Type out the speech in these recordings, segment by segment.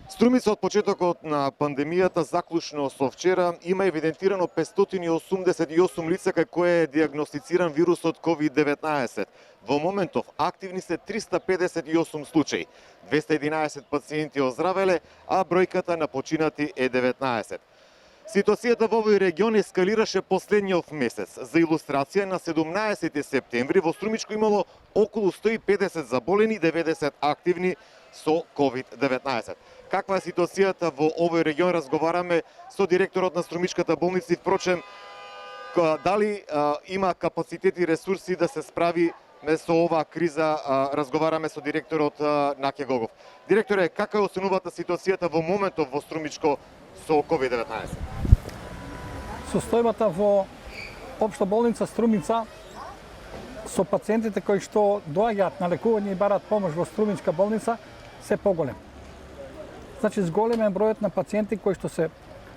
Струмица од почетокот на пандемијата, заклучно со вчера, има евидентирано 588 лица кај кои е диагностициран вирусот COVID-19. Во моментов активни се 358 случаи. 211 пациенти оздравеле, а бројката на починати е 19. Ситуацијата во овој регион ескалираше последниот месец. За илустрација, на 17 септември во Струмичко имало околу 150 заболени, 90 активни со COVID-19. Каква е ситуацијата во овој регион, разговараме со директорот на Струмичката болница и впрочем, дали има капацитет и ресурси да се справи со оваа криза, разговараме со директорот Наке Гогов. Директоре, каква е оценувата ситуацијата во моментов во Струмичко со COVID-19? Состојбата во Општа болница Струмица со пациентите кои што доаѓаат на лекување и бараат помош во Струмичка болница се поголем. Значи, зголемен бројот на пациенти кои што се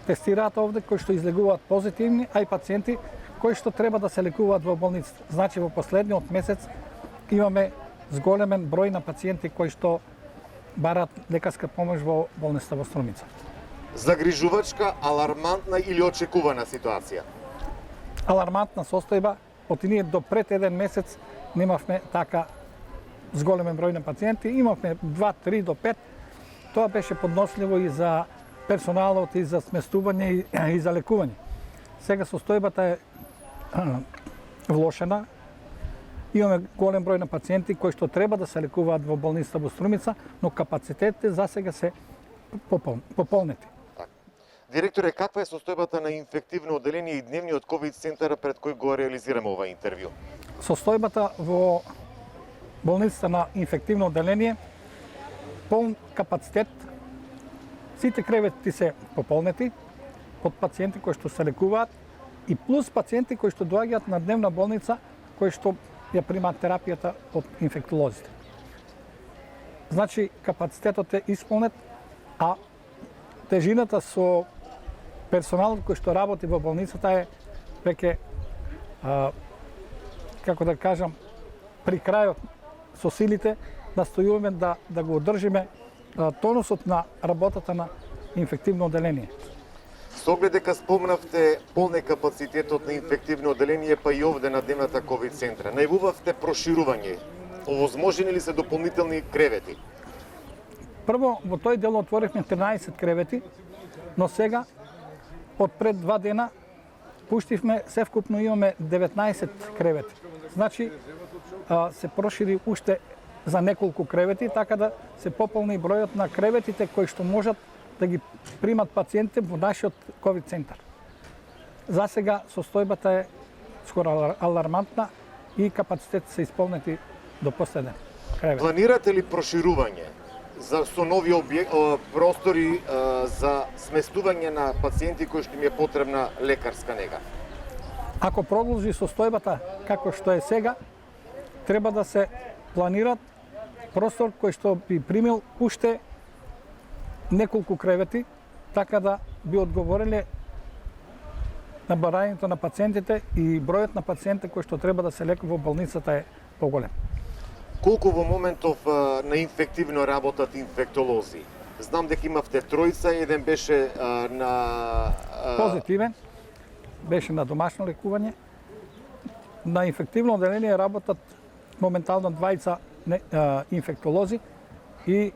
тестираат овде, кои што излегуваат позитивни, а и пациенти кои што треба да се лекуваат во болницата. Значи, во последниот месец имаме зголемен број на пациенти кои што бараат лекарска помош во болницата во Струмица. Загрижувачка, алармантна или очекувана ситуација? Алармантна состојба, од ние до пред еден месец немавме така зголемен број на пациенти, имавме 2, 3 до 5. Тоа беше подносливо и за персоналот, и за сместување, и за лекување. Сега состојбата е влошена. Имаме голем број на пациенти кои што треба да се лекуваат во болницата во Струмица, но капацитетите за сега се пополнети. Директоре, каква е состојбата на инфективно одделение и дневниот ковид центар пред кој го реализираме ова интервју? Состојбата во болницата на инфективно одделение полн капацитет, сите кревети се пополнети од пациенти кои што се лекуваат и плюс пациенти кои што доаѓаат на дневна болница кои што ја примаат терапијата од инфектолозите. Значи, капацитетот е исполнет, а тежината со персоналот кој што работи во болницата е веќе, како да кажам, при крајот со силите настојуваме да го одржиме тонусот на работата на инфективно одделение. Со оглед дека спомнавте полне капацитетот на инфективно одделение, па и овде на дневната ковид центра, најавувавте проширување. Овозможени ли се дополнителни кревети? Прво, во тој дел отворивме 13 кревети, но сега, од пред 2 дена, пуштивме, севкупно имаме 19 кревети. Значи, се прошири уште за неколку кревети, така да се пополни бројот на креветите кои што можат да ги примат пациентите во нашиот ковид центар. За сега состојбата е скоро алармантна и капацитет се исполнети до последен кревет. Планирате ли проширување со нови простори за сместување на пациенти кои што им е потребна лекарска нега? Ако продолжи состојбата како што е сега, треба да се планират простор кој што би примил уште неколку кревети, така да би одговориле на барањето на пациентите и бројот на пациенти кои што треба да се лекува во болницата е поголем. Колку во моментов на инфективно работат инфектолози? Знам дека имавте тројца, еден беше на Позитивен, беше на домашно лекување. На инфективно одделение работат моментално 20 инфектолози и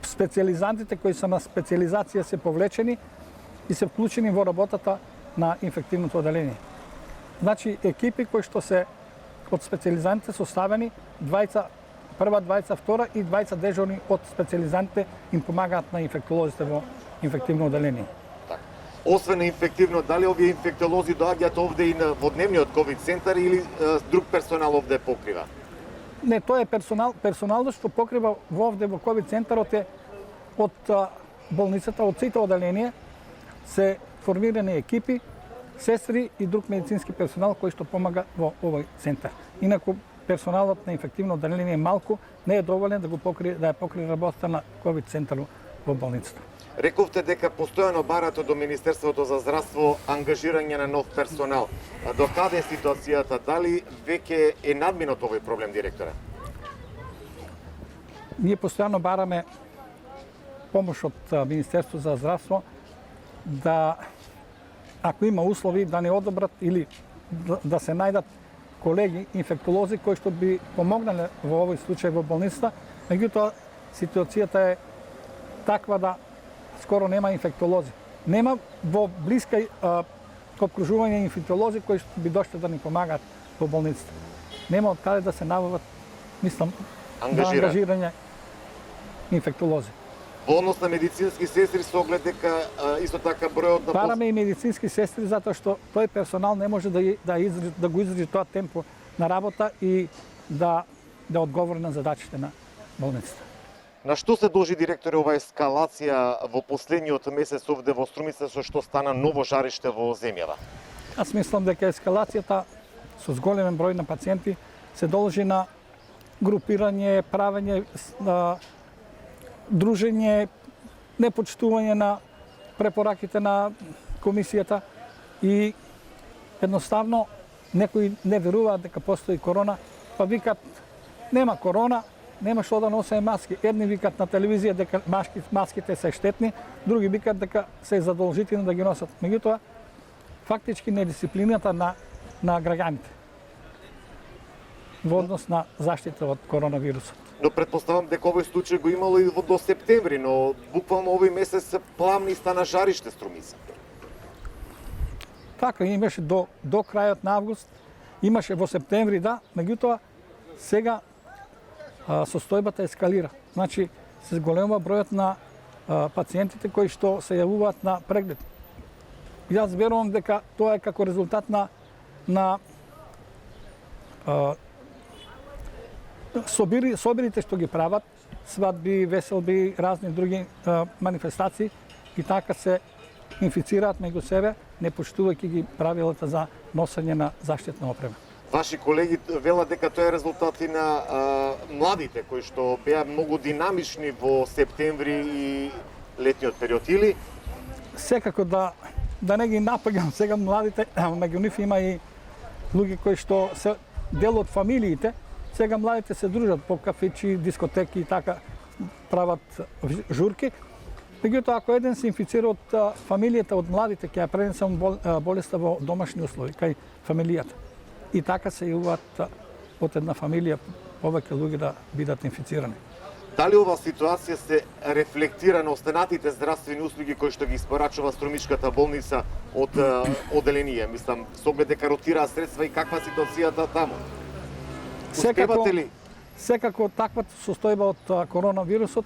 специјализантите кои се на специјализација се повлечени и се вклучени во работата на инфективното одделение. Значи, екипи кои што се од специјализантите составени, 20 прва, 20 втора и 20 дежурни од специјализантите им помагаат на инфектолозите во инфективно одделение. Освен на инфективно, дали овие инфектолози доаѓаат овде и во дневниот ковид центар или друг персонал овде покрива? Не, тоа е персоналот што покрива овде во ковид центарот е од болницата, од сите одделение се формирани екипи, сестри и друг медицински персонал кој што помага во овој центар. Инаку персоналот на инфективно одделение е малку, не е доволен да ја покрие работата на ковид центарот во болницата. Рековте дека постојано барате до Министерството за здравство ангажирање на нов персонал. До каде е ситуацијата? Дали веќе е надминат овој проблем, директоре? Ние постојано бараме помош од Министерство за здравство да, ако има услови, да не одобрат или да се најдат колеги инфектолози кои што би помогнале во овој случај во болницата. Меѓутоа, ситуацијата е таква да скоро нема инфектолози. Нема во блиска опкружување инфектолози кои што би дошле да ни помагаат во болницата. Нема од каде да се набават, мислам, ангажирање инфектолози. Во однос на медицински сестри со оглед дека исто така бројот на Бараме и медицински сестри затоа што тој персонал не може да го издржи тоа темпо на работа и да одговори на задачите на болницата. На што се должи, директоре, ова ескалација во последниот месец овде во Струмица, со што стана ново жариште во земјава? Аз мислам дека ескалацијата со зголемен број на пациенти се должи на групирање, правење, дружење, непочитување на препораките на комисијата и едноставно некои не веруваат дека постои корона, па викат нема корона, нема што да носеме маски. Едни викат на телевизија дека маските се штетни, други викат дека се задолжителни да ги носат. Меѓутоа, фактички недисциплината на граѓаните во однос на заштита од коронавирусот. Но предпоставам дека овој случај го имало и до септември, но буквално овој месец пламни стана жариште Струмица. Така имаше до крајот на август, имаше во септември, да, меѓутоа сега состојбата ескалира. Значи, се зголемува бројот на пациентите кои што се јавуваат на преглед. Јас верувам дека тоа е како резултат на собирите што ги прават, свадби, веселби, разни други манифестации и така се инфицираат меѓу себе, не почитувајќи ги правилата за носење на заштитна опрема. Ваши колеги велат дека тоа е резултат и на младите кои што беа многу динамични во септември и летниот период, или? Секако да не ги напагам сега младите, меѓу нив има и луѓе кои што се дел од фамилиите. Сега младите се дружат по кафичи, дискотеки и така прават журки. Меѓутоа, ако еден се инфицира од фамилијата, од младите, ќе ја пренесам болеста во домашни услови, кај фамилијата. И така се јавуваат од една фамилија повеќе луѓе да бидат инфицирани. Дали ова ситуација се рефлектира на останатите здравствени услуги кои што ги испорачува Струмичката болница од оделение? Мислам, со оглед дека ротираат средства и каква ситуацијата таму? Секако таквата состојба од коронавирусот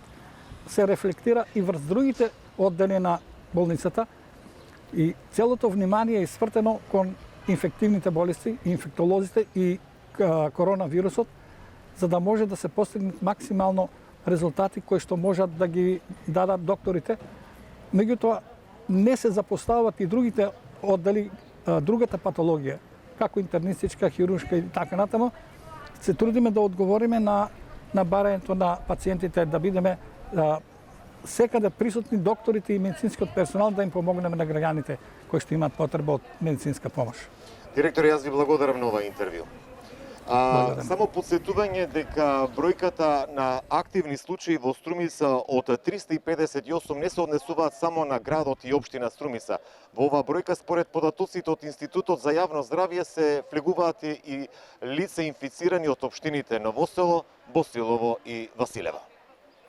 се рефлектира и врз другите оддели на болницата и целото внимание е свртено кон инфективните болести, инфектолозите и коронавирусот, за да може да се постигнат максимално резултати кои што можат да ги дадат докторите. Меѓутоа, не се запоставуваат и другите оддели, другата патологија, како интернистичка, хируршка и така натаму. Се трудиме да одговориме на барањето на пациентите, да бидеме секаде присутни докторите и медицинскиот персонал да им помогнеме на граѓаните кои што имаат потреба од медицинска помош. Директор, јас ви благодарам на ова интервју. Само подсетување дека бројката на активни случаи во Струмица од 358 не се однесуваат само на градот и општина Струмица. Во ова бројка, според податоците од Институтот за јавно здравје, се влегуваат и лица инфицирани од општините Новосело, Босилово и Василево.